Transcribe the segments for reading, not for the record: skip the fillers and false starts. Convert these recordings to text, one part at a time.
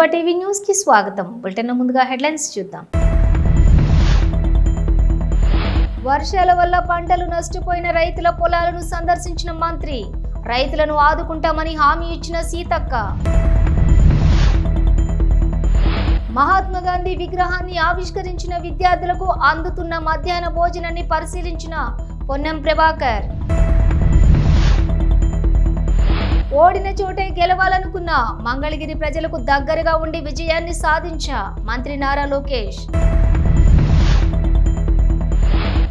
యువ TV news కి స్వాగతం. బులెటిన్ ముందుగా హెడ్లైన్స్ చూద్దాం. వర్షాల వల్ల పంటలు నష్టపోయిన రైతుల పొలాలను సందర్శించిన మంత్రి. రైతులను ఆదుకుంటామని హామీ ఇచ్చిన సీతక్క. మహాత్మా గాంధీ విగ్రహాన్ని ఆవిష్కరించిన విద్యార్థులకు అందుతున్న మధ్యాహ్న భోజనాన్ని పరిశీలించిన పొన్నం ప్రభాకర్. ఓడిన చోటే గెలవాలనుకున్న మంగళగిరి ప్రజలకు దగ్గరగా ఉండి విజయాన్ని సాధించా మంత్రి నారా లోకేష్.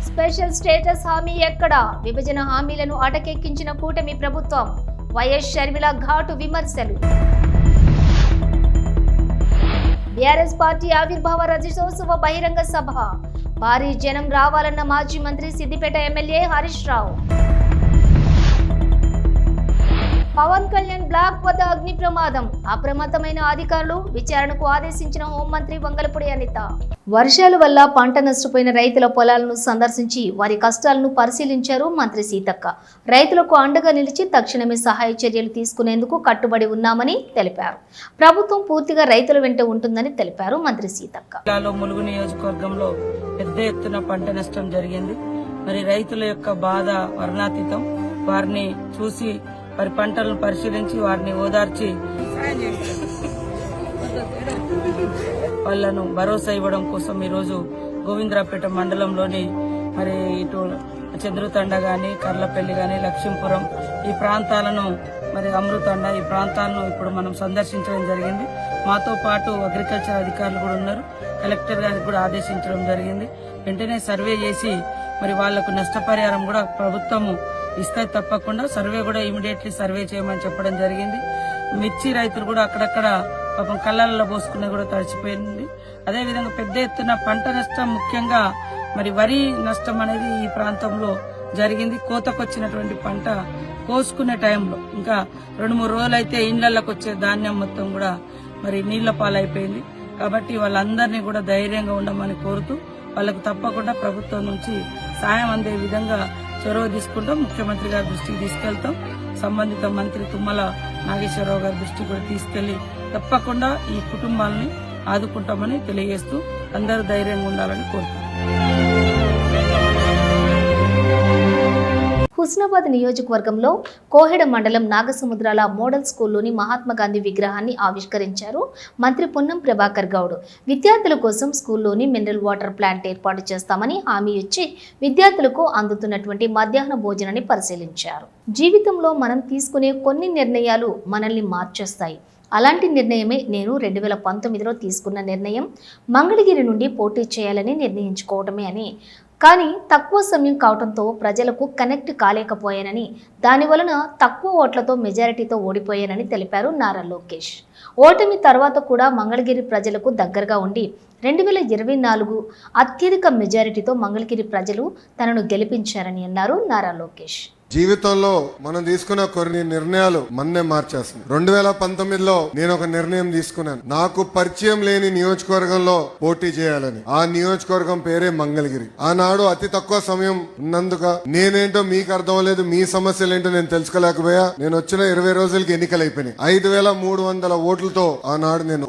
స్పెషల్ స్టేటస్ హామీ ఎక్కడ? విభజన హామీలను అటకెక్కించిన కూటమి ప్రభుత్వం. వైఎస్ షర్మిల ఘాటు విమర్శలు. బీఆర్ఎస్ పార్టీ ఆవిర్భావ రజతోత్సవ బహిరంగ సభ. భారీ జనం రావాలన్న మాజీ మంత్రి సిద్దిపేట ఎమ్మెల్యే హరీష్ రావు. పవన్ కళ్యాణ్ బ్లాక్ వద్ద అగ్ని ప్రమాదం. అప్రమత్తమైన అధికారులు విచారణకు ఆదేశించిన హోంమంత్రి వంగలపూడి అనిత. వర్షాల వల్ల పంట నష్టపోయిన రైతుల పొలాలను సందర్శించి వారి కష్టాలను పరిశీలించారు మంత్రి సీతక్క. రైతులకు అండగా నిలిచి తక్షణమే సహాయ చర్యలు తీసుకునేందుకు కట్టుబడి ఉన్నామని తెలిపారు. ప్రభుత్వం పూర్తిగా రైతుల వెంట ఉంటుందని తెలిపారు మంత్రి సీతక్క. ములుగు నియోజకవర్గంలో పెద్ద ఎత్తున పంట నష్టం జరిగింది. మరి రైతుల యొక్క బాధ వర్ణాతీతం. వారిని చూసి వారి పంటలను పరిశీలించి వారిని ఓదార్చి వాళ్లను భరోసా ఇవ్వడం కోసం ఈరోజు గోవిందరాపేట మండలంలోని మరి ఇటు చంద్రుతండ గాని, కర్లపల్లి గాని, లక్ష్మీపురం ఈ ప్రాంతాలను మరి అమృతండ ఈ ప్రాంతాలను ఇప్పుడు మనం సందర్శించడం జరిగింది. మాతో పాటు అగ్రికల్చర్ అధికారులు కూడా ఉన్నారు. కలెక్టర్ గారికి కూడా ఆదేశించడం జరిగింది. వెంటనే సర్వే చేసి మరి వాళ్లకు నష్టపరిహారం కూడా ప్రభుత్వము ఇస్తే తప్పకుండా సర్వే కూడా ఇమీడియట్లీ సర్వే చేయమని చెప్పడం జరిగింది. మిర్చి రైతులు కూడా అక్కడక్కడ పాపం కళ్ళల్లో పోసుకునే కూడా తడిచిపోయింది. అదేవిధంగా పెద్ద ఎత్తున పంట నష్టం, ముఖ్యంగా మరి వరి నష్టం అనేది ఈ ప్రాంతంలో జరిగింది. కోతకొచ్చినటువంటి పంట కోసుకునే టైంలో ఇంకా 2-3 రోజులు అయితే ఇళ్లలోకి వచ్చే ధాన్యం మొత్తం కూడా మరి నీళ్ల పాలైపోయింది. కాబట్టి వాళ్ళందరినీ కూడా ధైర్యంగా ఉండమని కోరుతూ వాళ్ళకు తప్పకుండా ప్రభుత్వం నుంచి సాయం అందే విధంగా చొరవ తీసుకుంటాం. ముఖ్యమంత్రి గారి దృష్టికి తీసుకెళ్తాం. సంబంధిత మంత్రి తుమ్మల నాగేశ్వరరావు గారి దృష్టికి కూడా తీసుకెళ్లి తప్పకుండా ఈ కుటుంబాలని ఆదుకుంటామని తెలియజేస్తూ అందరూ ధైర్యంగా ఉండాలని కోరుతున్నాం. హుస్నాబాద్ నియోజకవర్గంలో కోహెడ మండలం నాగసముద్రాల మోడల్ స్కూల్లోని మహాత్మా గాంధీ విగ్రహాన్ని ఆవిష్కరించారు మంత్రి పొన్నం ప్రభాకర్ గౌడ్. విద్యార్థుల కోసం స్కూల్లోని మినరల్ వాటర్ ప్లాంట్ ఏర్పాటు చేస్తామని హామీ ఇచ్చి విద్యార్థులకు అందుతున్నటువంటి మధ్యాహ్న భోజనాన్ని పరిశీలించారు. జీవితంలో మనం తీసుకునే కొన్ని నిర్ణయాలు మనల్ని మార్చేస్తాయి. అలాంటి నిర్ణయమే నేను 2019లో తీసుకున్న నిర్ణయం. మంగళగిరి నుండి పోటీ చేయాలని నిర్ణయించుకోవటమే అని, కానీ తక్కువ సమయం కావడంతో ప్రజలకు కనెక్ట్ కాలేకపోయానని, దానివలన తక్కువ ఓట్లతో మెజారిటీతో ఓడిపోయానని తెలిపారు నారా లోకేష్. ఓటమి తర్వాత కూడా మంగళగిరి ప్రజలకు దగ్గరగా ఉండి 2024 అత్యధిక మెజారిటీతో మంగళగిరి ప్రజలు తనను గెలిపించారని అన్నారు నారా లోకేష్. జీవితంలో మనం తీసుకున్న కొన్ని నిర్ణయాలు మన్నే మార్చేస్తుంది. 2019లో నేను ఒక నిర్ణయం తీసుకున్నాను. నాకు పరిచయం లేని నియోజకవర్గంలో పోటీ చేయాలని. ఆ నియోజకవర్గం పేరే మంగళగిరి. ఆనాడు అతి తక్కువ సమయం ఉన్నందుక నేనేంటో మీకు అర్థం లేదు, మీ సమస్యలు ఏంటో నేను తెలుసుకోలేకపోయా. నేను వచ్చిన 20 రోజులకి ఎన్నికలు అయిపోయినాయి. 5300 ఓట్లతో ఆనాడు నేను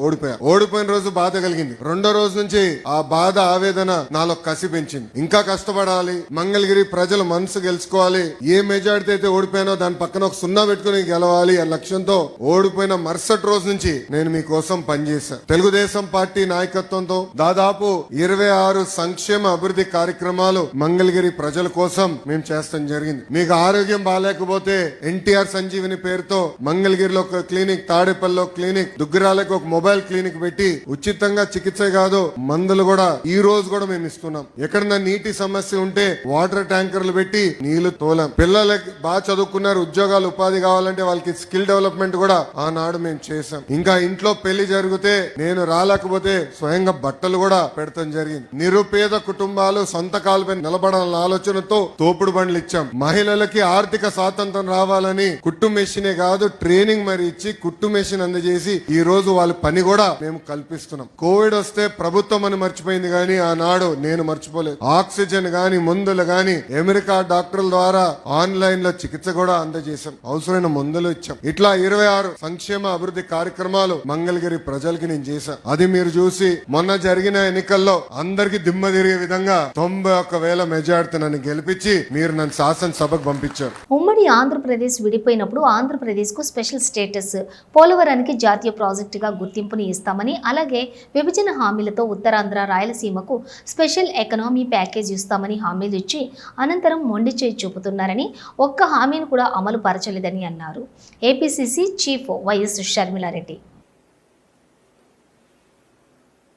ఓడిపోయిన రోజు బాధ కలిగింది. రెండో రోజు నుంచి ఆ బాధ, ఆవేదన నాలో కసి పెంచింది. ఇంకా కష్టపడాలి, మంగళగిరి ప్రజల మనసు గెలుచుకోవాలి. ఏ మెజారిటీ అయితే ఓడిపోయినా దాని పక్కన ఒక 0 పెట్టుకుని గెలవాలి ఆ లక్ష్యంతో ఓడిపోయిన మరుసటి రోజు నుంచి నేను మీకోసం పనిచేశాను. తెలుగుదేశం పార్టీ నాయకత్వంతో దాదాపు 26 సంక్షేమ అభివృద్ధి కార్యక్రమాలు మంగళగిరి ప్రజల కోసం మేము చేస్తాం జరిగింది. మీకు ఆరోగ్యం బాగాలేకపోతే ఎన్టీఆర్ సంజీవిని పేరుతో మంగళగిరిలో ఒక క్లినిక్, తాడేపల్లిలో క్లినిక్, దుగ్గరాలకు ఒక మొబైల్ క్లినిక్ పెట్టి ఉచితంగా చికిత్స కాదు మందులు కూడా ఈ రోజు కూడా మేము ఇస్తున్నాం. ఎక్కడన్నా నీటి సమస్య ఉంటే వాటర్ ట్యాంకర్లు పెట్టి నీళ్లు తోలాం. పిల్లలకి బాగా చదువుకున్నారు, ఉద్యోగాలు ఉపాధి కావాలంటే వాళ్ళకి స్కిల్ డెవలప్మెంట్ కూడా ఆనాడు మేము చేశాం. ఇంకా ఇంట్లో పెళ్లి జరిగితే నేను రాలేకపోతే స్వయంగా బట్టలు కూడా పెడతాం జరిగింది. నిరుపేద కుటుంబాలు సొంత కాలుపై నిలబడాలన్న ఆలోచనతో తోపుడు బండ్లు ఇచ్చాం. మహిళలకి ఆర్థిక స్వాతంత్రం రావాలని కుట్టు మెషినే కాదు ట్రైనింగ్ మరి ఇచ్చి కుట్టు మెషిన్ అందజేసి ఈ రోజు వాళ్ళ పని కూడా మేము కల్పిస్తున్నాం. కోవిడ్ వస్తే ప్రభుత్వం అని మర్చిపోయింది కానీ ఆనాడు నేను మర్చిపోలేదు. ఆక్సిజన్ గాని, మందులు గాని అమెరికా డాక్టర్ల ద్వారా ఆన్ ఆన్లైన్ లో చికిత్స కూడా అందజేశాం, అవసరమైన మందులు ఇచ్చాం. ఇట్లా 26 సంక్షేమ అభివృద్ధి కార్యక్రమాలు మంగళగిరి ప్రజలకి నేను చేశాను. అది మీరు చూసి మొన్న జరిగిన ఎన్నికల్లో అందరికి దిమ్మ తిరిగే విధంగా 91,000 మెజార్టీ నన్ను గెలిపించి మీరు నన్ను శాసనసభకు పంపించారు. ఉమ్మడి ఆంధ్రప్రదేశ్ విడిపోయినప్పుడు ఆంధ్రప్రదేశ్ కు స్పెషల్ స్టేటస్, పోలవరానికి జాతీయ ప్రాజెక్టుగా గుర్తింపుని ఇస్తామని, అలాగే విభజన హామీలతో ఉత్తరాంధ్ర రాయలసీమకు స్పెషల్ ఎకనామీ ప్యాకేజ్ ఇస్తామని హామీలు ఇచ్చి అనంతరం మొండి చేయి చూపుతున్నారని, ఒక్క హామీని కూడా అమలు పరచలేదని అన్నారు ఏపీసీసీ చీఫ్ వైఎస్ షర్మిలారెడ్డి.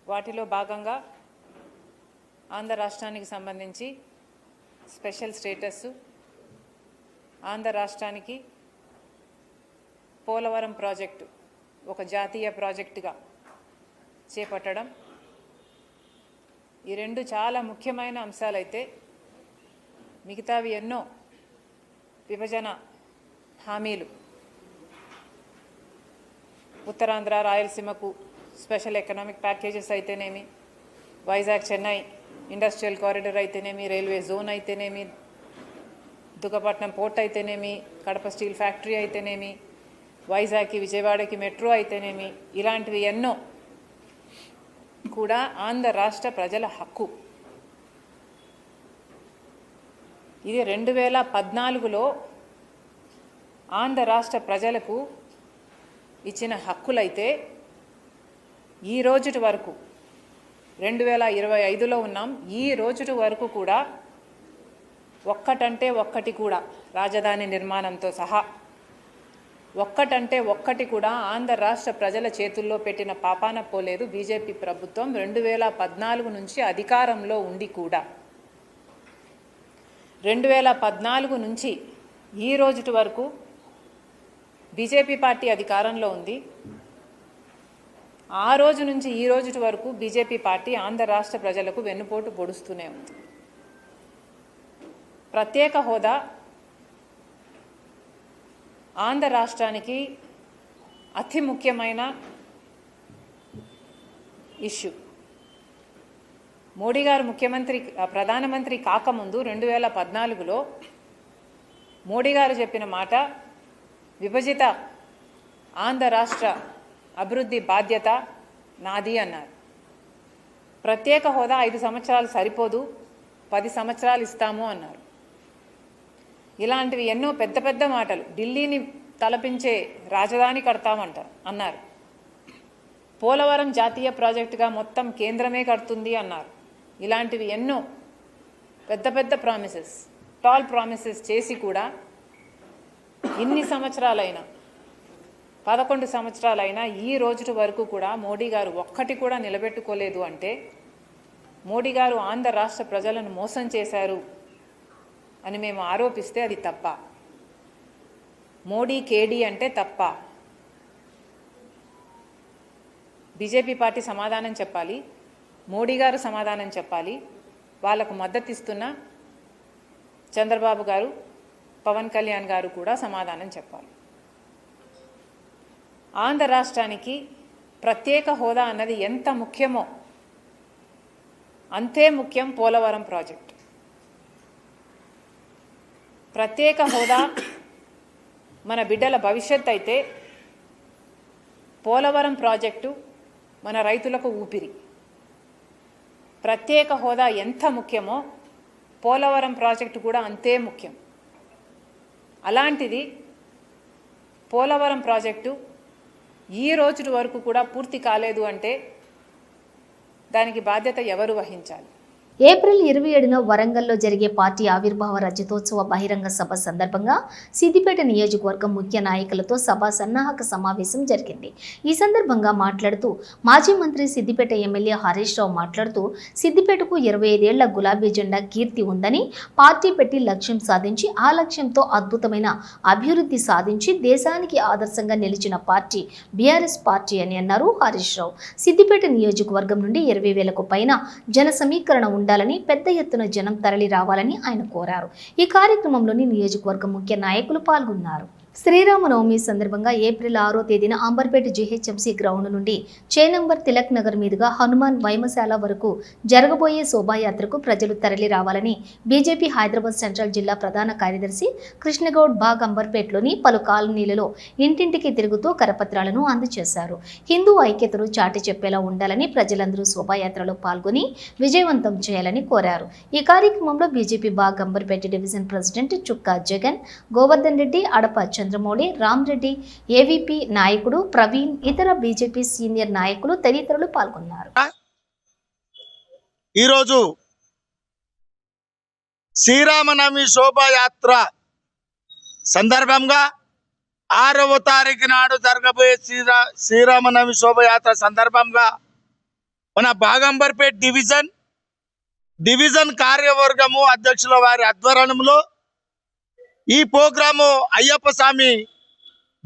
వాటిలో భాగంగా ఆంధ్ర రాష్ట్రానికి సంబంధించి స్పెషల్ స్టేటస్, ఆంధ్ర రాష్ట్రానికి పోలవరం ప్రాజెక్టు ఒక జాతీయ ప్రాజెక్టుగా చేపట్టడం, ఈ రెండు చాలా ముఖ్యమైన అంశాలైతే మిగతావి ఎన్నో విభజన హామీలు, ఉత్తరాంధ్ర రాయలసీమకు స్పెషల్ ఎకనామిక్ ప్యాకేజెస్ అయితేనేమి, వైజాగ్ చెన్నై ఇండస్ట్రియల్ కారిడార్ అయితేనేమి, రైల్వే జోన్ అయితేనేమి, దుగ్గపట్నం పోర్ట్ అయితేనేమి, కడప స్టీల్ ఫ్యాక్టరీ అయితేనేమి, వైజాగ్కి విజయవాడకి మెట్రో అయితేనేమి, ఇలాంటివి ఎన్నో కూడా ఆంధ్ర రాష్ట్ర ప్రజల హక్కు. ఇది 2014లో ఆంధ్ర రాష్ట్ర ప్రజలకు ఇచ్చిన హక్కులైతే ఈ రోజుటి వరకు 2025లో ఉన్నాం, ఈ రోజుటి వరకు కూడా ఒక్కటంటే ఒక్కటి కూడా రాజధాని నిర్మాణంతో సహా ఒక్కటంటే ఒక్కటి కూడా ఆంధ్ర రాష్ట్ర ప్రజల చేతుల్లో పెట్టిన పాపాన పోలేదు బీజేపీ ప్రభుత్వం 2014 నుంచి అధికారంలో ఉండి కూడా. 2014 నుంచి ఈ రోజుటి వరకు బీజేపీ పార్టీ అధికారంలో ఉంది. ఆ రోజు నుంచి ఈ రోజుటి వరకు బీజేపీ పార్టీ ఆంధ్ర రాష్ట్ర ప్రజలకు వెన్నుపోటు పొడుస్తూనే ఉంది. ప్రత్యేక హోదా ఆంధ్ర రాష్ట్రానికి అతి ముఖ్యమైన ఇష్యూ. మోడీ గారు ప్రధానమంత్రి కాకముందు 2014లో మోడీ గారు చెప్పిన మాట, విభజిత ఆంధ్ర రాష్ట్ర అభివృద్ధి బాధ్యత నాది అన్నారు. ప్రత్యేక హోదా 5 సంవత్సరాలు సరిపోదు, 10 సంవత్సరాలు ఇస్తాము అన్నారు. ఇలాంటివి ఎన్నో పెద్ద పెద్ద మాటలు. ఢిల్లీని తలపించే రాజధాని కడతామంటారు అన్నారు. పోలవరం జాతీయ ప్రాజెక్టుగా మొత్తం కేంద్రమే కడుతుంది అన్నారు. ఇలాంటివి ఎన్నో పెద్ద పెద్ద ప్రామిసెస్, టాల్ ప్రామిసెస్ చేసి కూడా ఇన్ని సంవత్సరాలైనా 11 సంవత్సరాలైనా ఈ రోజుటి వరకు కూడా మోడీ గారు ఒక్కటి కూడా నిలబెట్టుకోలేదు అంటే మోడీ గారు ఆంధ్ర రాష్ట్ర ప్రజలను మోసం చేశారు అని మేము ఆరోపిస్తే అది తప్ప. మోడీ కేడీ అంటే తప్ప. బీజేపీ పార్టీ సమాధానం చెప్పాలి, మోడీ గారు సమాధానం చెప్పాలి, వాళ్లకు మద్దతు ఇస్తున్న చంద్రబాబు గారు, పవన్ కళ్యాణ్ గారు కూడా సమాధానం చెప్పాలి. ఆంధ్ర రాష్ట్రానికి ప్రత్యేక హోదా అన్నది ఎంత ముఖ్యమో అంతే ముఖ్యం పోలవరం ప్రాజెక్ట్. ప్రత్యేక హోదా మన బిడ్డల భవిష్యత్ అయితే పోలవరం ప్రాజెక్టు మన రైతులకు ఊపిరి. ప్రత్యేక హోదా ఎంత ముఖ్యమో పోలవరం ప్రాజెక్టు కూడా అంతే ముఖ్యం. అలాంటిది పోలవరం ప్రాజెక్టు ఈ రోజు వరకు కూడా పూర్తి కాలేదు అంటే దానికి బాధ్యత ఎవరు వహించాలి? ఏప్రిల్ 27న వరంగల్లో జరిగే పార్టీ ఆవిర్భావ రజతోత్సవ బహిరంగ సభ సందర్భంగా సిద్దిపేట నియోజకవర్గం ముఖ్య నాయకులతో సభ సన్నాహక సమావేశం జరిగింది. ఈ సందర్భంగా మాట్లాడుతూ మాజీ మంత్రి సిద్దిపేట ఎమ్మెల్యే హరీష్ రావు మాట్లాడుతూ సిద్దిపేటకు 25 ఏళ్ల గులాబీ జెండా కీర్తి ఉందని, పార్టీ పెట్టి లక్ష్యం సాధించి ఆ లక్ష్యంతో అద్భుతమైన అభివృద్ధి సాధించి దేశానికి ఆదర్శంగా నిలిచిన పార్టీ బీఆర్ఎస్ పార్టీ అని అన్నారు హరీష్ రావు. సిద్దిపేట నియోజకవర్గం నుండి 20,000కు పైన జన సమీకరణ ఉండాలని, పెద్ద ఎత్తున జనం తరలి రావాలని ఆయన కోరారు. ఈ కార్యక్రమంలోని నియోజకవర్గ ముఖ్య నాయకులు పాల్గొన్నారు. శ్రీరామనవమి సందర్భంగా ఏప్రిల్ 6వ తేదీన అంబర్పేట జీహెచ్ఎంసీ గ్రౌండ్ నుండి చేనంబర్ తిలక్ నగర్ మీదుగా హనుమాన్ వైమశాల వరకు జరగబోయే శోభాయాత్రకు ప్రజలు తరలి రావాలని బీజేపీ హైదరాబాద్ సెంట్రల్ జిల్లా ప్రధాన కార్యదర్శి కృష్ణగౌడ్ బాగ్ అంబర్పేటలోని పలు కాలనీలలో ఇంటింటికి తిరుగుతూ కరపత్రాలను అందజేశారు. హిందూ ఐక్యతను చాటి చెప్పేలా ఉండాలని ప్రజలందరూ శోభాయాత్రలో పాల్గొని విజయవంతం చేయాలని కోరారు. ఈ కార్యక్రమంలో బీజేపీ బాగ్ అంబర్పేట డివిజన్ ప్రెసిడెంట్ చుక్కా జగన్, గోవర్ధన్ రెడ్డి, అడప చంద్రమౌళి, రామ్ రెడ్డి, ఏవీపీ నాయకుడు ప్రవీణ్, ఇతర బీజేపీ సీనియర్ నాయకులు తదితరులు పాల్గొన్నారు. ఈరోజు శ్రీరామనవమి శోభాయాత్ర సందర్భంగా 6వ తారీఖు నాడు జరగబోయే శ్రీరామనవమి శోభాయాత్ర సందర్భంగా మన బాగంబర్పేట్ డివిజన్ కార్యవర్గము అధ్యక్షుల వారి ఆధ్వర్యంలో ఈ ప్రోగ్రాము అయ్యప్ప స్వామి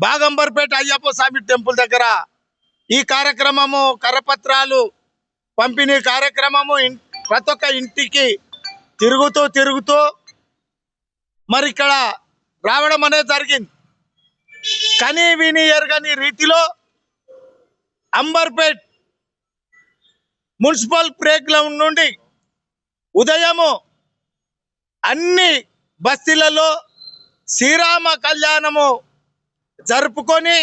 బాగంబర్పేట అయ్యప్ప స్వామి టెంపుల్ దగ్గర ఈ కార్యక్రమము కరపత్రాలు పంపిణీ కార్యక్రమము ప్రతి ఒక్క ఇంటికి తిరుగుతూ మరి ఇక్కడ రావడం అనేది జరిగింది. కనీ విని ఎరగని రీతిలో అంబర్పేట్ మున్సిపల్ ప్లే గ్రౌండ్ నుండి ఉదయము అన్ని బస్తీలలో శ్రీరామ కళ్యాణము జరుపుకొని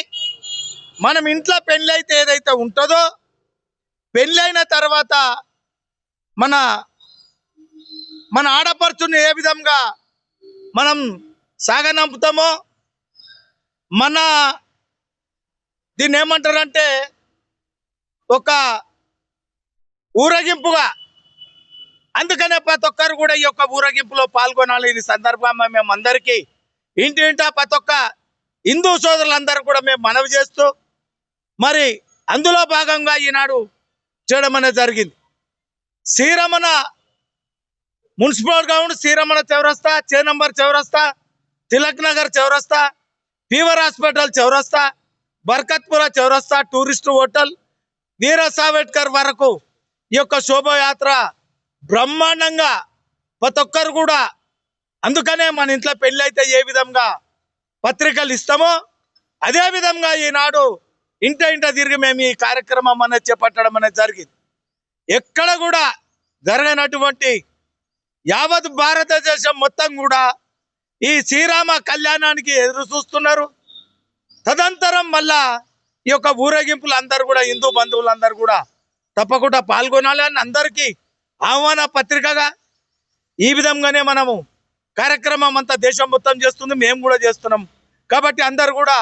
మనం ఇంట్లో పెళ్ళి అయితే ఏదైతే ఉంటుందో పెళ్ళైన తర్వాత మన ఆడపడుచుని ఏ విధంగా మనం సాగనంపుతామో మన దీన్ని ఏమంటారంటే ఒక ఊరేగింపుగా, అందుకనే ప్రతి ఒక్కరు కూడా ఈ యొక్క ఊరేగింపులో పాల్గొనాలి. ఈ సందర్భంగా మేము అందరికీ ఇంటింటా ప్రతి ఒక్క హిందూ సోదరులందరూ కూడా మేము మనవి చేస్తూ మరి అందులో భాగంగా ఈనాడు చేయడం అనేది జరిగింది. శ్రీరమణ మున్సిపల్ గ్రౌండ్, శ్రీరమణ చౌరస్తా, చేనంబర్ చౌరస్తా, తిలక్ నగర్ చౌరస్తా, ఫీవర్ హాస్పిటల్ చౌరస్తా, బర్కత్పుర చౌరస్తా, టూరిస్ట్ హోటల్, వీర సావర్కర్ వరకు ఈ యొక్క శోభాయాత్ర బ్రహ్మాండంగా ప్రతి ఒక్కరు కూడా, అందుకనే మన ఇంట్లో పెళ్ళి అయితే ఏ విధంగా పత్రికలు ఇస్తామో అదే విధంగా ఈనాడు ఇంట తిరిగి మేము ఈ కార్యక్రమం అనేది చేపట్టడం అనేది జరిగింది. ఎక్కడ కూడా జరగనటువంటి యావత్ భారతదేశం మొత్తం కూడా ఈ శ్రీరామ కళ్యాణానికి ఎదురు చూస్తున్నారు. తదంతరం మళ్ళా ఈ యొక్క ఊరేగింపులు అందరూ కూడా హిందూ బంధువులందరూ కూడా తప్పకుండా పాల్గొనాలి అని అందరికీ ఆహ్వాన పత్రికగా ఈ విధంగానే మనము కార్యక్రమం అంతా దేశం మొత్తం చేస్తుంది, మేము కూడా చేస్తున్నాం. కాబట్టి అందరు కూడా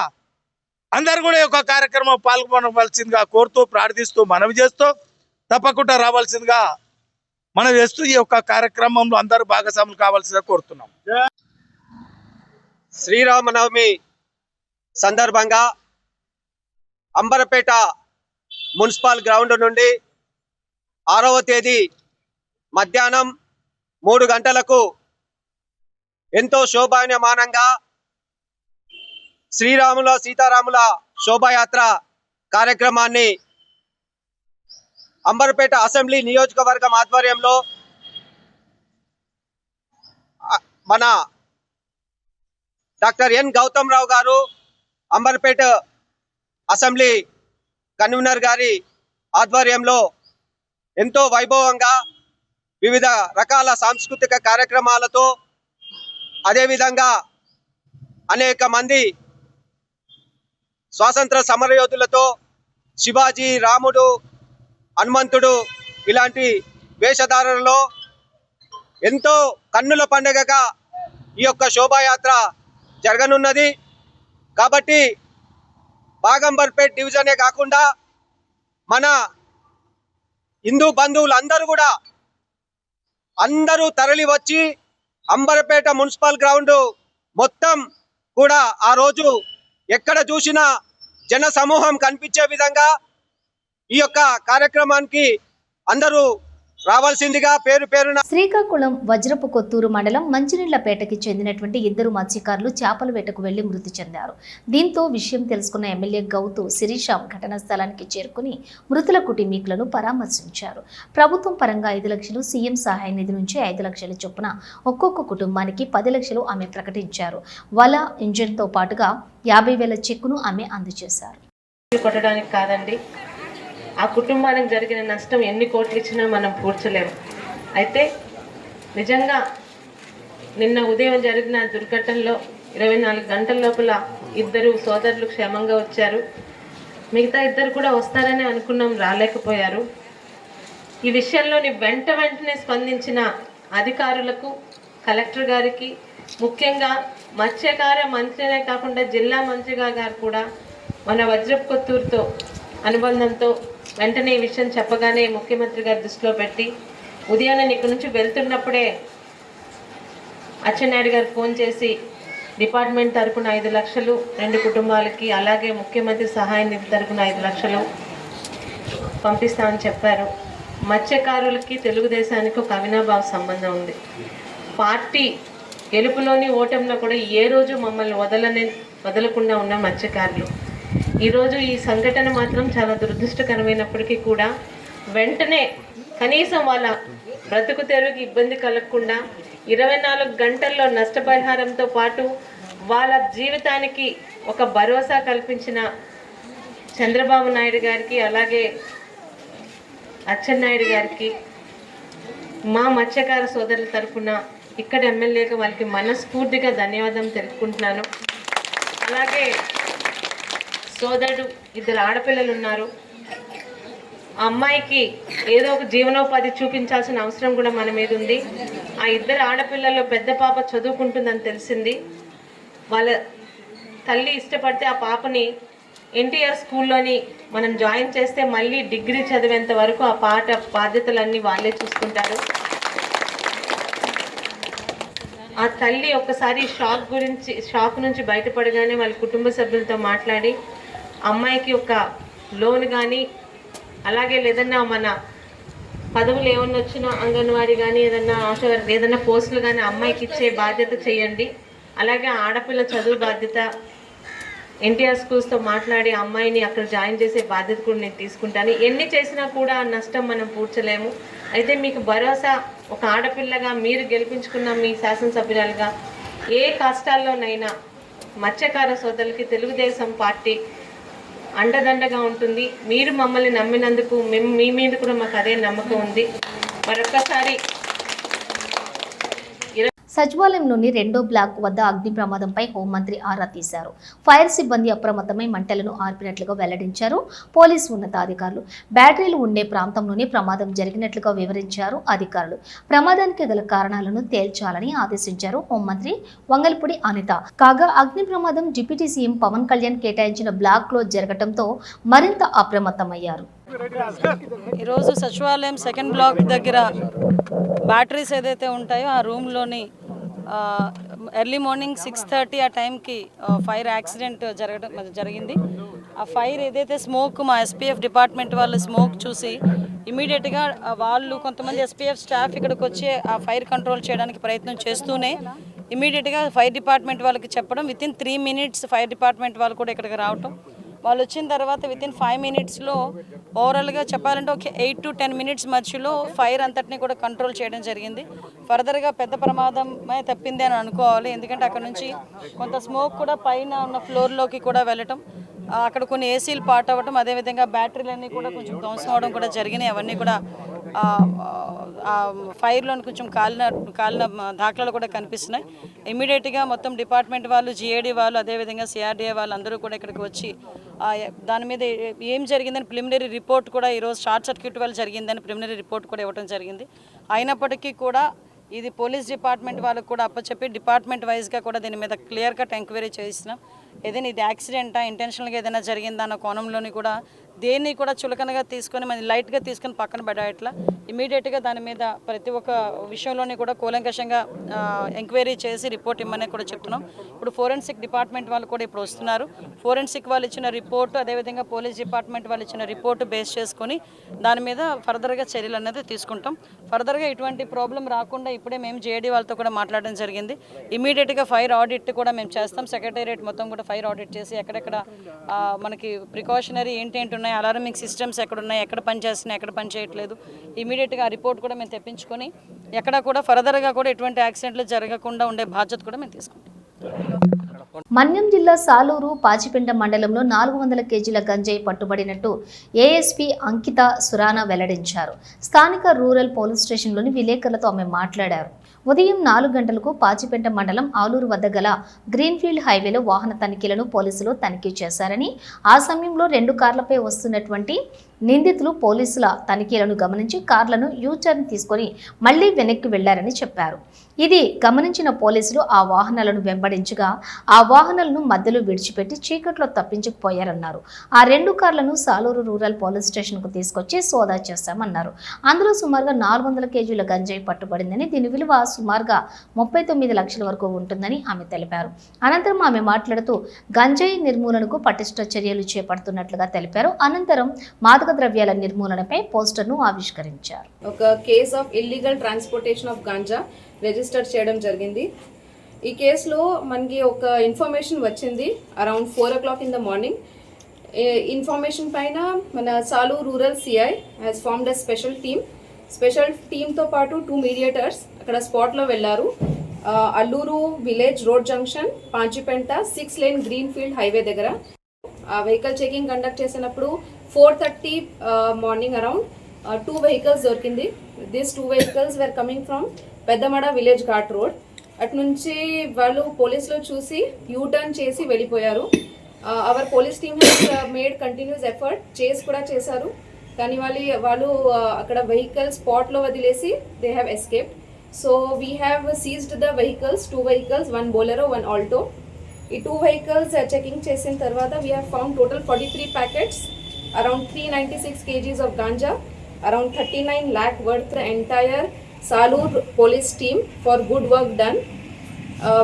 ఈ యొక్క కార్యక్రమం పాల్గొనవలసిందిగా కోరుతూ, ప్రార్థిస్తూ, మనవి చేస్తూ తప్పకుండా రావాల్సిందిగా మనం చేస్తూ ఈ యొక్క కార్యక్రమంలో అందరూ భాగస్వాములు కావాల్సిందిగా కోరుతున్నాం. శ్రీరామనవమి సందర్భంగా అంబర్పేట మున్సిపల్ గ్రౌండ్ నుండి 6వ తేదీ మధ్యాహ్నం 3 గంటలకు ఎంతో శోభాయమానంగా శ్రీరాముల సీతారాముల శోభాయాత్ర కార్యక్రమాన్ని అంబర్పేట అసెంబ్లీ నియోజకవర్గం ఆధ్వర్యంలో మన డాక్టర్ ఎన్ గౌతమ్ రావు గారు, అంబర్పేట అసెంబ్లీ కన్వీనర్ గారి ఆధ్వర్యంలో ఎంతో వైభవంగా వివిధ రకాల సాంస్కృతిక కార్యక్రమాలతో, అదేవిధంగా అనేక మంది స్వాతంత్ర సమరయోధులతో, శివాజీ, రాముడు, హనుమంతుడు ఇలాంటి వేషధారణలో ఎంతో కన్నుల పండుగగా ఈ యొక్క శోభాయాత్ర జరగనున్నది. కాబట్టి బాగంబర్పేట్ డివిజనే కాకుండా మన హిందూ బంధువులందరూ కూడా అందరూ తరలి వచ్చి అంబర్పేట మున్సిపల్ గ్రౌండ్ మొత్తం కూడా ఆ రోజు ఎక్కడ చూసినా జన సమూహం కనిపించే విధంగా ఈ యొక్క కార్యక్రమానికి అందరూ రావాల్సిందిగా పేరు పేరున శ్రీకాకుళం వజ్రపు కొత్తూరు మండలం మంచినీళ్లపేటకి చెందినటువంటి ఇద్దరు మత్స్యకారులు చేపల వేటకు వెళ్లి మృతి చెందారు. దీంతో విషయం తెలుసుకున్న ఎమ్మెల్యే గౌతు శిరీషాం ఘటనా స్థలానికి చేరుకుని మృతుల కుటుంబీకులను పరామర్శించారు. ప్రభుత్వం పరంగా 5 లక్షలు, సీఎం సహాయ నిధి నుంచి 5 లక్షల చొప్పున ఒక్కొక్క కుటుంబానికి 10 లక్షలు ఆమె ప్రకటించారు. వల ఇంజిన్తో పాటుగా 50,000 చెక్కును ఆమె అందజేశారు. కొట్టడానికి కాదండి, ఆ కుటుంబానికి జరిగిన నష్టం ఎన్ని కోట్లు ఇచ్చినా మనం పూడ్చలేము. అయితే నిజంగా నిన్న ఉదయం జరిగిన దుర్ఘటనలో 24 గంటల లోపల ఇద్దరు సోదరులు క్షేమంగా వచ్చారు. మిగతా ఇద్దరు కూడా వస్తారని అనుకున్నాం, రాలేకపోయారు. ఈ విషయంలోని వెంటనే స్పందించిన అధికారులకు, కలెక్టర్ గారికి, ముఖ్యంగా మత్స్యకార మంత్రినే కాకుండా జిల్లా మంత్రిగా గారు కూడా మన వజ్రపు కొత్తూరుతో అనుబంధంతో వెంటనే ఈ విషయం చెప్పగానే ముఖ్యమంత్రి గారి దృష్టిలో పెట్టి ఉదయాన్నే ఇక్కడ నుంచి వెళ్తున్నప్పుడే అచ్చెన్నాయుడు గారు ఫోన్ చేసి డిపార్ట్మెంట్ తరపున 5 లక్షలు 2 కుటుంబాలకి, అలాగే ముఖ్యమంత్రి సహాయ నిధి తరపున 5 లక్షలు పంపిస్తామని చెప్పారు. మత్స్యకారులకి తెలుగుదేశానికి ఒక అవినాభావ సంబంధం ఉంది. పార్టీ గెలుపులోని ఓటంలో కూడా ఏ రోజు మమ్మల్ని వదలకుండా ఉన్న మత్స్యకారులు. ఈరోజు ఈ సంఘటన మాత్రం చాలా దురదృష్టకరమైనప్పటికీ కూడా వెంటనే కనీసం వాళ్ళ బ్రతుకు తెరువుకి ఇబ్బంది కలగకుండా 24 గంటల్లో నష్టపరిహారంతో పాటు వాళ్ళ జీవితానికి ఒక భరోసా కల్పించిన చంద్రబాబు నాయుడు గారికి, అలాగే అచ్చెన్నాయుడు గారికి, మా మత్స్యకార సోదరుల తరఫున ఇక్కడ ఎమ్మెల్యేగా వాళ్ళకి మనస్ఫూర్తిగా ధన్యవాదం తెలుపుకుంటున్నాను. అలాగే సోదరుడు 2 ఆడపిల్లలు ఉన్నారు. ఆ అమ్మాయికి ఏదో ఒక జీవనోపాధి చూపించాల్సిన అవసరం కూడా మన మీద ఉంది. ఆ 2 ఆడపిల్లల్లో పెద్ద పాప చదువుకుంటుందని తెలిసింది. వాళ్ళ తల్లి ఇష్టపడితే ఆ పాపని ఎన్టీఆర్ స్కూల్లోని మనం జాయిన్ చేస్తే మళ్ళీ డిగ్రీ చదివేంత వరకు ఆ బాధ్యతలన్నీ వాళ్ళే చూసుకుంటారు. ఆ తల్లి ఒక్కసారి షాక్ నుంచి బయటపడగానే వాళ్ళ కుటుంబ సభ్యులతో మాట్లాడి అమ్మాయికి ఒక లోన్ కానీ, అలాగే లేదన్నా మన పదవులు ఏమన్నా వచ్చినా అంగన్వాడీ కానీ, ఏదన్నా ఏదన్నా పోస్టులు కానీ అమ్మాయికి ఇచ్చే బాధ్యత చేయండి. అలాగే ఆడపిల్ల చదువు బాధ్యత ఎన్టీఆర్ స్కూల్స్తో మాట్లాడి అమ్మాయిని అక్కడ జాయిన్ చేసే బాధ్యత కూడా నేను తీసుకుంటాను. ఎన్ని చేసినా కూడా ఆ నష్టం మనం పూడ్చలేము. అయితే మీకు భరోసా, ఒక ఆడపిల్లగా మీరు గెలిపించుకున్న మీ శాసనసభ్యురాలుగా ఏ కష్టాల్లోనైనా మత్స్యకార సోదరులకి తెలుగుదేశం పార్టీ అండదండగా ఉంటుంది. మీరు మమ్మల్ని నమ్మినందుకు మీ మీద కూడా మాకు అదే నమ్మకం ఉంది. మరొక్కసారి సచివాలయంలోని 2వ బ్లాక్ వద్ద అగ్ని ప్రమాదంపై హోంమంత్రి ఆరా తీశారు. ఫైర్ సిబ్బంది అప్రమత్తమై మంటలను ఆర్పినట్లుగా వెల్లడించారు పోలీసు ఉన్నతాధికారులు. బ్యాటరీలు ఉండే ప్రాంతంలోనే ప్రమాదం జరిగినట్లుగా వివరించారు అధికారులు. ప్రమాదానికి గల కారణాలను తేల్చాలని ఆదేశించారు హోంమంత్రి వంగల్పూడి అనిత. కాగా అగ్ని ప్రమాదం డిప్యూటీ సీఎం పవన్ కళ్యాణ్ కేటాయించిన బ్లాక్ లో జరగడంతో మరింత అప్రమత్తమయ్యారు. ఈరోజు సచివాలయం 2nd బ్లాక్ దగ్గర బ్యాటరీస్ ఏదైతే ఉంటాయో ఆ రూమ్లోని ఎర్లీ మార్నింగ్ 6:30 ఆ టైంకి ఫైర్ యాక్సిడెంట్ జరిగింది. ఆ ఫైర్ ఏదైతే స్మోక్, మా ఎస్పీఎఫ్ డిపార్ట్మెంట్ వాళ్ళు స్మోక్ చూసి ఇమీడియట్గా వాళ్ళు కొంతమంది ఎస్పీఎఫ్ స్టాఫ్ ఇక్కడికి వచ్చి ఆ ఫైర్ కంట్రోల్ చేయడానికి ప్రయత్నం చేస్తూనే ఇమీడియట్గా ఫైర్ డిపార్ట్మెంట్ వాళ్ళకి చెప్పడం, వితిన్ 3 minutes ఫైర్ డిపార్ట్మెంట్ వాళ్ళు కూడా ఇక్కడికి రావటం. వాళ్ళు వచ్చిన తర్వాత వితిన్ 5 minutesలో ఓవరాల్గా చెప్పాలంటే ఒక 8 to 10 minutes మధ్యలో ఫైర్ అంతటిని కూడా కంట్రోల్ చేయడం జరిగింది. ఫర్దర్గా పెద్ద ప్రమాదమే తప్పింది అని అనుకోవాలి. ఎందుకంటే అక్కడ నుంచి కొంత స్మోక్ కూడా పైన ఉన్న ఫ్లోర్లోకి కూడా వెళ్ళటం, అక్కడ కొన్ని ఏసీలు పాట్ అవ్వటం, అదేవిధంగా బ్యాటరీలన్నీ కూడా కొంచెం ధ్వంసం అవడం కూడా జరిగినాయి. అవన్నీ కూడా ఫైర్లో కొంచెం కాలిన దాఖలాలు కూడా కనిపిస్తున్నాయి. ఇమీడియట్గా మొత్తం డిపార్ట్మెంట్ వాళ్ళు, జిఏడి వాళ్ళు, అదేవిధంగా సిఆర్డీఏ వాళ్ళు అందరూ కూడా ఇక్కడికి వచ్చి దాని మీద ఏం జరిగిందని ప్రిలిమినరీ రిపోర్ట్ కూడా ఈరోజు షార్ట్ సర్క్యూట్ వల్ల జరిగిందని ప్రిలిమినరీ రిపోర్ట్ కూడా ఇవ్వడం జరిగింది. అయినప్పటికీ కూడా ఇది పోలీస్ డిపార్ట్మెంట్ వాళ్ళకు కూడా అప్పచెప్పి డిపార్ట్మెంట్ వైజ్గా కూడా దీని మీద క్లియర్ కట్ ఎంక్వైరీ చేసినాం. ఏదైనా ఇది యాక్సిడెంటా ఇంటెన్షనల్గా ఏదైనా జరిగిందా అన్న కోణంలోని కూడా దేన్ని కూడా చులకనగా తీసుకొని మన లైట్గా తీసుకొని పక్కన పడేట్లా ఇమీడియట్గా దాని మీద ప్రతి ఒక్క విషయంలోని కూడా కూలంకషంగా ఎంక్వైరీ చేసి రిపోర్ట్ ఇమ్మని కూడా చెప్తున్నాం. ఇప్పుడు ఫోరెన్సిక్ డిపార్ట్మెంట్ వాళ్ళు కూడా ఇప్పుడు వస్తున్నారు. ఫోరెన్సిక్ వాళ్ళు ఇచ్చిన రిపోర్టు అదేవిధంగా పోలీస్ డిపార్ట్మెంట్ వాళ్ళు ఇచ్చిన రిపోర్టు బేస్ చేసుకొని దాని మీద ఫర్దర్గా చర్యలు అనేది తీసుకుంటాం. ఫర్దర్గా ఇటువంటి ప్రాబ్లం రాకుండా ఇప్పుడే మేము జేడీ వాళ్ళతో కూడా మాట్లాడడం జరిగింది. ఇమీడియట్గా ఫైర్ ఆడిట్ కూడా మేము చేస్తాం. సెక్రటేరియట్ మొత్తం కూడా ఫైర్ ఆడిట్ చేసి ఎక్కడెక్కడ మనకి ప్రికాషనరీ ఏంటేంటి ఉన్నాయి, అలారమింగ్ సిస్టమ్స్ ఎక్కడ ఉన్నాయి, ఎక్కడ పనిచేస్తున్నాయి, ఎక్కడ పని చేయట్లేదు, ఇమీడియట్గా ఆ రిపోర్ట్ కూడా మేము తెప్పించుకొని ఎక్కడ కూడా ఫర్దర్గా కూడా ఎటువంటి యాక్సిడెంట్లు జరగకుండా ఉండే బాధ్యత కూడా మేము తీసుకుంటాం. మన్యం జిల్లా సాలూరు పాచిపెంట మండలంలో 400 కేజీల గంజాయి పట్టుబడినట్టు ఏఎస్పీ అంకిత సురానా వెల్లడించారు. స్థానిక రూరల్ పోలీస్ స్టేషన్లోని విలేకరులతో ఆమె మాట్లాడారు. ఉదయం 4 గంటలకు పాచిపెంట మండలం ఆలూరు వద్ద గల గ్రీన్ఫీల్డ్ హైవేలో వాహన తనిఖీలను పోలీసులు తనిఖీ చేశారని, ఆ సమయంలో 2 కార్లపై వస్తున్నటువంటి నిందితులు పోలీసుల తనిఖీలను గమనించి కార్లను యూటర్న్ తీసుకొని మళ్లీ వెనక్కి వెళ్లారని చెప్పారు. ఇది గమనించిన పోలీసులు ఆ వాహనాలను వెంబడించగా ఆ వాహనాలను మధ్యలో విడిచిపెట్టి చీకట్లో తప్పించుకుపోయారన్నారు. ఆ 2 కార్లను సాలూరు రూరల్ పోలీస్ స్టేషన్కు తీసుకొచ్చి సోదా చేశామన్నారు. అందులో సుమారుగా 400 కేజీల గంజాయి పట్టుబడిందని, దీని విలువ సుమారుగా 39 లక్షల వరకు ఉంటుందని ఆమె తెలిపారు. అనంతరం ఆమె మాట్లాడుతూ గంజాయి నిర్మూలనకు పటిష్ట చర్యలు చేపడుతున్నట్లుగా తెలిపారు. అనంతరం మాదక ద్రవ్యాల నిర్మూలనపై పోస్టర్ను ఆవిష్కరించారు. ఒక case of illegal transportation of ganja register చేయడం జరిగింది. ఈ కేసులో మనకి ఒక ఇన్ఫర్మేషన్ వచ్చింది around 4 o'clock in the morning. Information పైన మన Salur rural CI has formed a special టీమ్తో పాటు 2 మీడియేటర్స్ అక్కడ స్పాట్లో వెళ్ళారు. Alluru village road junction Pachipenta 6 lane greenfield highway దగ్గర ఆ వెహికల్ చెకింగ్ కండక్ట్ చేసినప్పుడు 4:30 మార్నింగ్ అరౌండ్ 2 vehicles దొరికింది. These 2 vehicles were coming from పెద్దమడ village ghat road. అటు నుంచి వాళ్ళు పోలీసులు చూసి యూటర్న్ చేసి వెళ్ళిపోయారు. Our police team has made continuous effort, చేసి కూడా చేశారు. కానీ వాళ్ళు అక్కడ వెహికల్ స్పాట్లో వదిలేసి they have escaped. So we have seized the vehicles, 2 vehicles, 1 bolero, 1 alto. ఈ 2 vehicles చెకింగ్ చేసిన తర్వాత we have found total 43 packets, around 396 kgs of ganja, around 39 lakh worth. The entire Salur police team for good work done.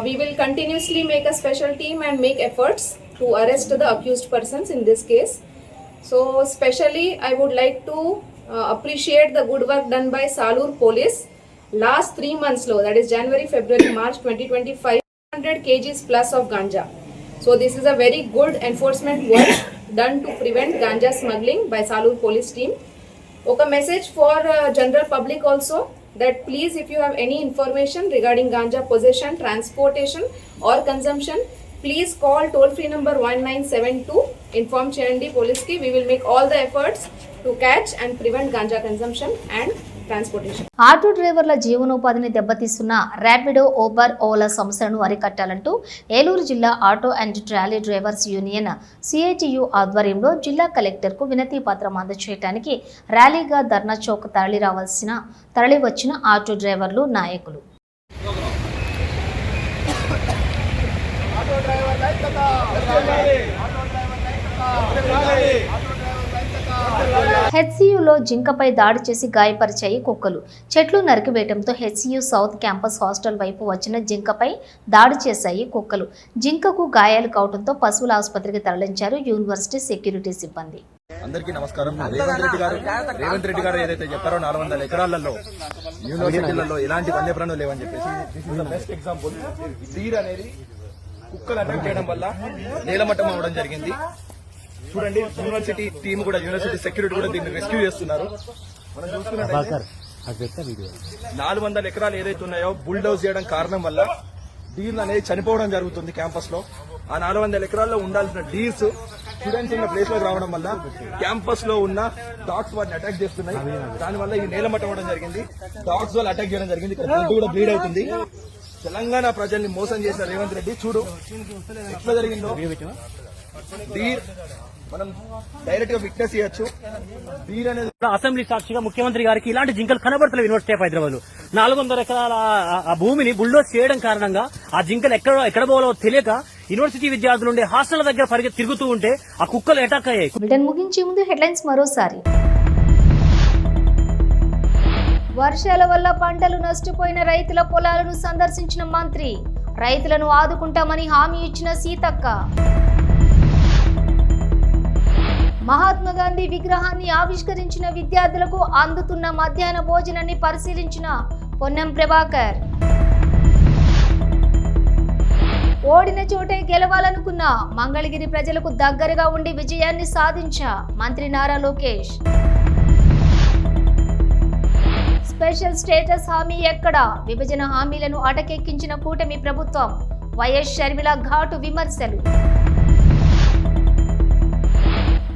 We will continuously make a special team and make efforts to arrest the accused persons in this case. So especially I would like to appreciate the good work done by Salur police. Last 3 months low, that is January, February, March 2025, 100 kgs plus of ganja. So this is a very good enforcement work done to prevent ganja smuggling by Salur police team. Okay, message for general public also, that please, if you have any information regarding ganja possession, transportation or consumption, please call toll free number 1972. Inform cheyandi police ki. We will make all the efforts to catch and prevent ganja consumption and transportation. Auto డ్రైవర్ల జీవనోపాధిని దెబ్బతీస్తున్న Rapido, Uber, Ola సమస్యలను అరికట్టాలంటూ ఏలూరు జిల్లా auto and trolley drivers union CITU ఆధ్వర్యంలో జిల్లా కలెక్టర్కు వినతి పత్రం అందజేయడానికి ర్యాలీగా ధర్నా చౌక్ తరలివచ్చిన ఆటో డ్రైవర్లు, నాయకులు. హెచ్సియులో జింకపై దాడి చేసి గాయపరిచాయి కుక్కలు. చెట్లు నరికివేయడంతో హెచ్సియు సౌత్ క్యాంపస్ హాస్టల్ వైపు వచ్చిన జింకపై దాడి చేశాయి కుక్కలు. జింకకు గాయాలు కావడంతో పశువుల ఆసుపత్రికి తరలించారు యూనివర్సిటీ సెక్యూరిటీ సిబ్బంది. అందరికీ నమస్కారం. రేవంత్ రెడ్డి గారు ఏదైతే చెప్పారో 400 ఎకరాలలో యూనివర్సిటీలలో ఎలాంటి వన్యప్రాణులు లేవని చెప్పేసి బెస్ట్ ఎగ్జాంపుల్. డీర్ అనేది కుక్కలు అటాక్ చేయడం వల్ల నేలమట్టం అవడం జరిగింది. చూడండి, యూనివర్సిటీ టీమ్ కూడా, యూనివర్సిటీ సెక్యూరిటీ కూడా దీన్ని రెస్క్యూ చేస్తున్నారు. మనం చూస్తున్నట్లయితే 400 ఎకరాలు ఏదైతే ఉన్నాయో బుల్డోజ్ చేయడం కారణం వల్ల డీర్లు అనేది చనిపోవడం జరుగుతుంది క్యాంపస్ లో. ఆ 400 ఎకరాల్లో ఉండాల్సిన డీర్స్ స్టూడెంట్స్ ఉన్న ప్లేస్ లోకి రావడం వల్ల క్యాంపస్ లో ఉన్న డాగ్స్ వాటిని అటాక్ చేస్తున్నాయి. దానివల్ల ఈ నేలమట్టం అవడం జరిగింది. డాగ్స్ వాళ్ళు అటాక్ చేయడం జరిగింది. ఇక్కడ బ్లడ్ కూడా బ్లీడ్ అవుతుంది. తెలంగాణ ప్రజల్ని మోసం చేసిన రేవంత్ రెడ్డి చూడు ఎట్లా జరిగిందో. డీర్ మనం డైరెక్ట్ గా విట్నెస్ చేయొచ్చు. డీర్ అనేది అసెంబ్లీ సాక్షిగా ముఖ్యమంత్రి గారికి ఇలాంటి జింకలు కనబడతలేవు యూనివర్సిటీ ఆఫ్ హైదరాబాద్. 400 ఎకరాల ఆ భూమిని బుల్డోజ్ చేయడం కారణంగా ఆ జింకలు ఎక్కడ పోవాలో తెలియక యూనివర్సిటీ విద్యార్థులు ఉండే హాస్టల్ దగ్గర తిరుగుతూ ఉంటే ఆ కుక్కలు అటాక్ అయ్యాయి. బులెటిన్ ముగించే ముందు హెడ్లైన్స్ మరోసారి. వర్షాల వల్ల పంటలు నష్టపోయిన రైతుల పొలాలను సందర్శించిన మంత్రి. రైతులను ఆదుకుంటామని హామీ ఇచ్చిన సీతక్క. మహాత్మా గాంధీ విగ్రహాన్ని ఆవిష్కరించిన విద్యార్థులకు అందుతున్న మధ్యాహ్న భోజనాన్ని పరిశీలించిన పొన్నం ప్రభాకర్. ఓడిన చోటే గెలవాలనుకున్న మంగళగిరి ప్రజలకు దగ్గరగా ఉండి విజయాన్ని సాధించా మంత్రి నారా లోకేష్. స్పెషల్ స్టేటస్ హామీ ఎక్కడా? విభజన హామీలను అటకెక్కించిన కూటమి ప్రభుత్వం. వైఎస్ షర్మిల ఘాటు విమర్శలు.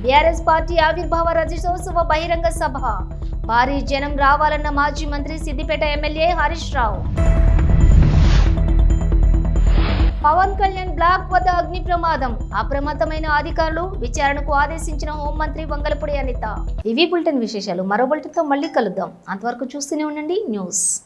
బీఆర్ఎస్ పార్టీ ఆవిర్భావ రజతోత్సవ బహిరంగ సభ. భారీ జనం రావాలన్న మాజీ మంత్రి సిద్దిపేట ఎమ్మెల్యే హరీష్ రావు. పవన్ కళ్యాణ్ బ్లాక్ వద్ద అగ్ని ప్రమాదం. అప్రమత్తమైన అధికారులు విచారణకు ఆదేశించిన హోంమంత్రి వంగలపూడి అనిత. ఇవి బులెటిన్ విశేషాలు. మరో బులెటిన్తో మళ్ళీ కలుద్దాం. అంతవరకు చూస్తూనే ఉండండి న్యూస్.